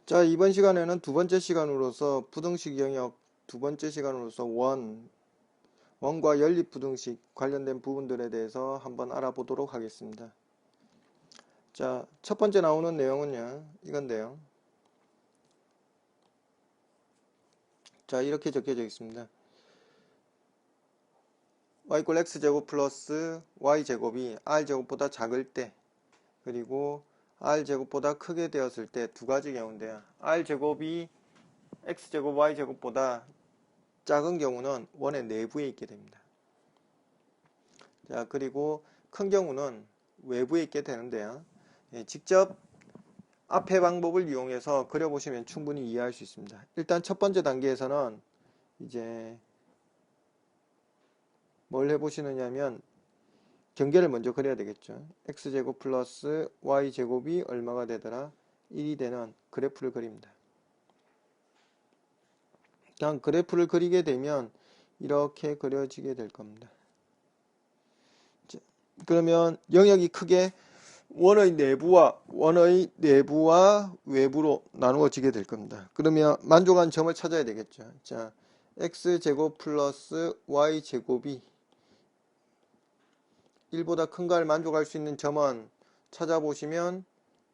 자, 이번 시간에는 두 번째 시간으로서 부등식 영역 두 번째 시간으로서 원과 연립부등식 관련된 부분들에 대해서 한번 알아보도록 하겠습니다. 자, 첫 번째 나오는 내용은요, 이건데요. 자, 이렇게 적혀져 있습니다. y = x제곱 플러스 y제곱이 r제곱보다 작을 때, 그리고 r제곱보다 크게 되었을 때 두 가지 경우인데요. r제곱이 x제곱 y제곱보다 작은 경우는 원의 내부에 있게 됩니다. 자, 그리고 큰 경우는 외부에 있게 되는데요. 직접 앞의 방법을 이용해서 그려보시면 충분히 이해할 수 있습니다. 일단 첫 번째 단계에서는 이제 뭘 해보시느냐 하면 경계를 먼저 그려야 되겠죠. x제곱 플러스 y제곱이 얼마가 되더라? 1이 되는 그래프를 그립니다. 그냥 그래프를 그리게 되면 이렇게 그려지게 될 겁니다. 자, 그러면 영역이 크게 원의 내부와 외부로 나누어지게 될 겁니다. 그러면 만족한 점을 찾아야 되겠죠. 자, x제곱 플러스 y제곱이 1보다 큰가를 만족할 수 있는 점은 찾아보시면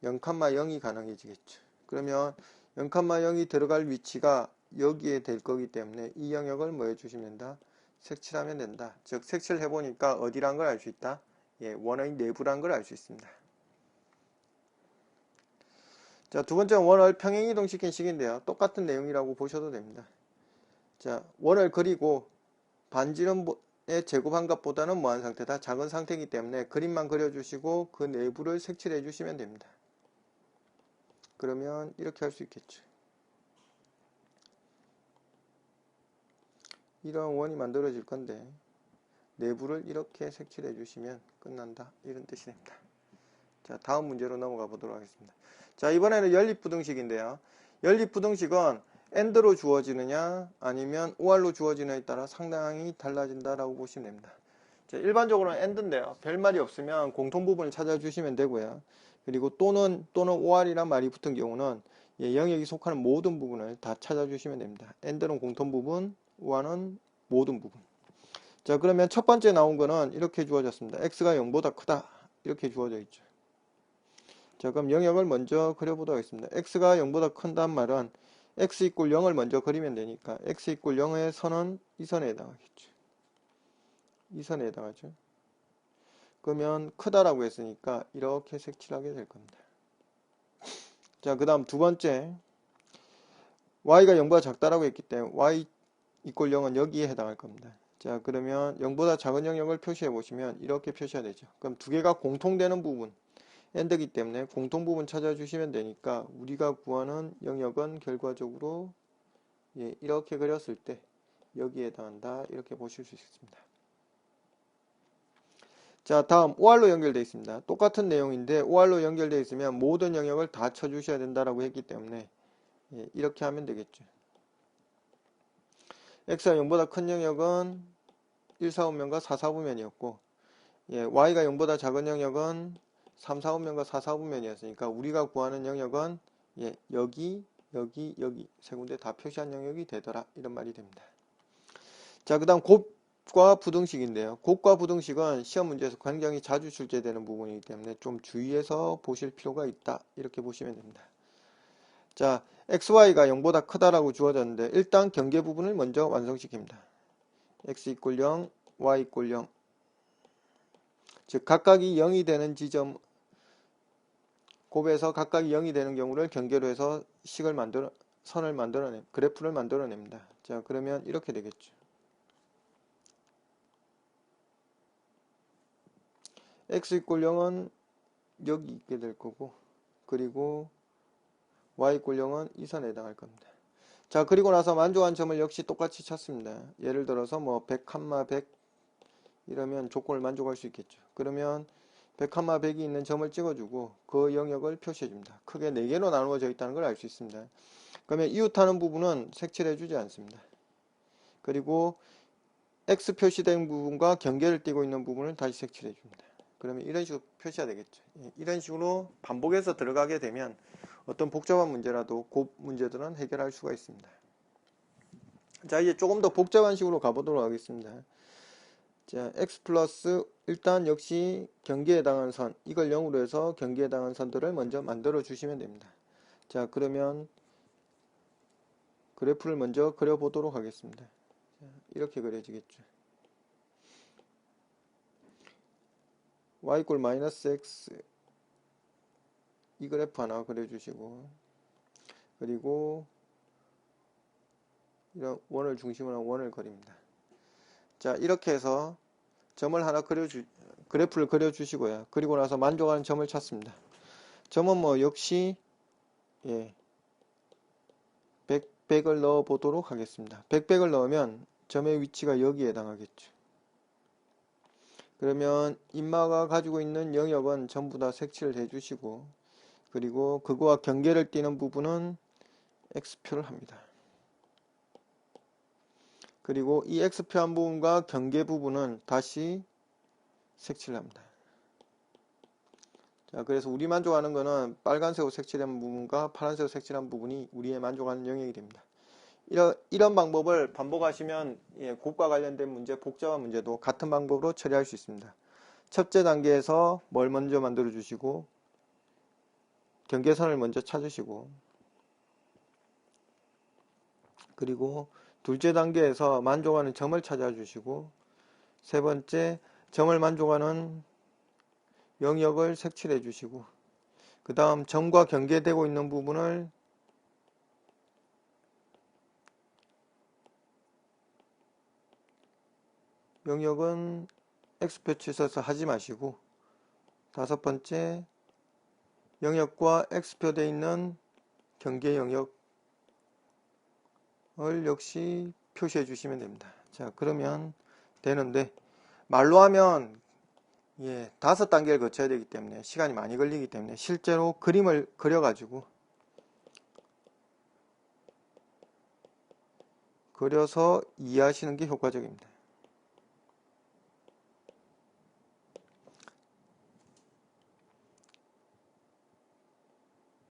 0,0이 가능해지겠죠. 그러면 0,0이 들어갈 위치가 여기에 될 거기 때문에 이 영역을 뭐 해주시면 된다? 색칠하면 된다. 즉 색칠을 해보니까 어디란 걸 알 수 있다? 예, 원의 내부란 걸 알 수 있습니다. 자, 두 번째는 원을 평행이동시킨 식인데요. 똑같은 내용이라고 보셔도 됩니다. 자, 원을 그리고 반지름의 제곱한 값보다는 뭐한 상태다? 작은 상태이기 때문에 그림만 그려주시고 그 내부를 색칠해 주시면 됩니다. 그러면 이렇게 할 수 있겠죠. 이런 원이 만들어질 건데 내부를 이렇게 색칠해 주시면 끝난다. 이런 뜻이 됩니다. 자, 다음 문제로 넘어가 보도록 하겠습니다. 자, 이번에는 연립부등식인데요. 연립부등식은 AND로 주어지느냐 아니면 OR로 주어지느냐에 따라 상당히 달라진다라고 보시면 됩니다. 자, 일반적으로는 AND인데요. 별말이 없으면 공통부분을 찾아주시면 되고요. 그리고 또는 OR이란 말이 붙은 경우는 영역이 속하는 모든 부분을 다 찾아주시면 됩니다. AND는 공통부분, OR은 모든 부분. 자, 그러면 첫 번째 나온 거는 이렇게 주어졌습니다. x가 0보다 크다. 이렇게 주어져 있죠. 자, 그럼 영역을 먼저 그려보도록 하겠습니다. x가 0보다 큰다는 말은 x = 0을 먼저 그리면 되니까 x = 0의 선은 이 선에 해당하겠죠. 이 선에 해당하죠. 그러면 크다라고 했으니까 이렇게 색칠하게 될 겁니다. 자, 그 다음 두 번째, y가 0보다 작다라고 했기 때문에 y = 0은 여기에 해당할 겁니다. 자, 그러면 0보다 작은 영역을 표시해 보시면 이렇게 표시가 되죠. 그럼 두 개가 공통되는 부분 AND이기 때문에 공통부분 찾아주시면 되니까 우리가 구하는 영역은 결과적으로 이렇게 그렸을 때 여기에 해당한다. 이렇게 보실 수 있습니다. 자, 다음 OR로 연결되어 있습니다. 똑같은 내용인데 OR로 연결되어 있으면 모든 영역을 다 쳐주셔야 된다라고 했기 때문에 이렇게 하면 되겠죠. x가 0보다 큰 영역은 1, 4분면과 4, 4분면이었고 y가 0보다 작은 영역은 3, 4분면과 4, 4분면이었으니까 우리가 구하는 영역은 여기 세 군데 다 표시한 영역이 되더라. 이런 말이 됩니다. 자, 그 다음 곱과 부등식인데요. 곱과 부등식은 시험 문제에서 굉장히 자주 출제되는 부분이기 때문에 좀 주의해서 보실 필요가 있다. 이렇게 보시면 됩니다. 자, xy가 0보다 크다라고 주어졌는데 일단 경계 부분을 먼저 완성시킵니다. x = 0, y = 0. 즉 각각이 0이 되는 지점, 곱에서 각각이 0이 되는 경우를 경계로 해서 그래프를 만들어냅니다. 자, 그러면 이렇게 되겠죠. x = 0은 여기 있게 될 거고, 그리고 y = 0은 이 선에 해당할 겁니다. 자, 그리고 나서 만족한 점을 역시 똑같이 찾습니다. 예를 들어서 뭐 100, 100 이러면 조건을 만족할 수 있겠죠. 그러면 100, 100이 있는 점을 찍어주고 그 영역을 표시해줍니다. 크게 4개로 나누어져 있다는 걸 알 수 있습니다. 그러면 이웃하는 부분은 색칠해주지 않습니다. 그리고 X 표시된 부분과 경계를 띠고 있는 부분을 다시 색칠해줍니다. 그러면 이런 식으로 표시가 되겠죠. 이런 식으로 반복해서 들어가게 되면 어떤 복잡한 문제라도 그 문제들은 해결할 수가 있습니다. 자, 이제 조금 더 복잡한 식으로 가보도록 하겠습니다. 자, x 플러스 일단 역시 경계에 해당하는 선, 이걸 0으로 해서 경계에 해당하는 선들을 먼저 만들어 주시면 됩니다. 자, 그러면 그래프를 먼저 그려보도록 하겠습니다. 자, 이렇게 그려지겠죠. y = 마이너스 x, 이 그래프 하나 그려주시고, 그리고 이런 원을 중심으로 한 원을 그립니다. 자, 이렇게 해서 점을 하나 그래프를 그려주시고요. 그리고 나서 만족하는 점을 찾습니다. 점은 뭐 역시 100을 넣어 보도록 하겠습니다. 100을 넣으면 점의 위치가 여기에 해당하겠죠. 그러면 인마가 가지고 있는 영역은 전부 다 색칠을 해주시고, 그리고 그거와 경계를 띠는 부분은 X표를 합니다. 그리고 이 X표 한 부분과 경계 부분은 다시 색칠을 합니다. 자, 그래서 우리 만족하는 거는 빨간색으로 색칠한 부분과 파란색으로 색칠한 부분이 우리의 만족하는 영역이 됩니다. 이런 방법을 반복하시면 곱과 관련된 문제, 복잡한 문제도 같은 방법으로 처리할 수 있습니다. 첫째 단계에서 뭘 먼저 만들어 주시고, 경계선을 먼저 찾으시고, 그리고 둘째 단계에서 만족하는 점을 찾아주시고, 세 번째 점을 만족하는 영역을 색칠해 주시고, 그 다음 점과 경계되고 있는 부분을 영역은 X표 칠해서 하지 마시고, 다섯 번째 영역과 X표 되어 있는 경계 영역을 역시 표시해 주시면 됩니다. 자, 그러면 되는데, 말로 하면 5단계를 거쳐야 되기 때문에 시간이 많이 걸리기 때문에 실제로 그림을 그려서 이해하시는 게 효과적입니다.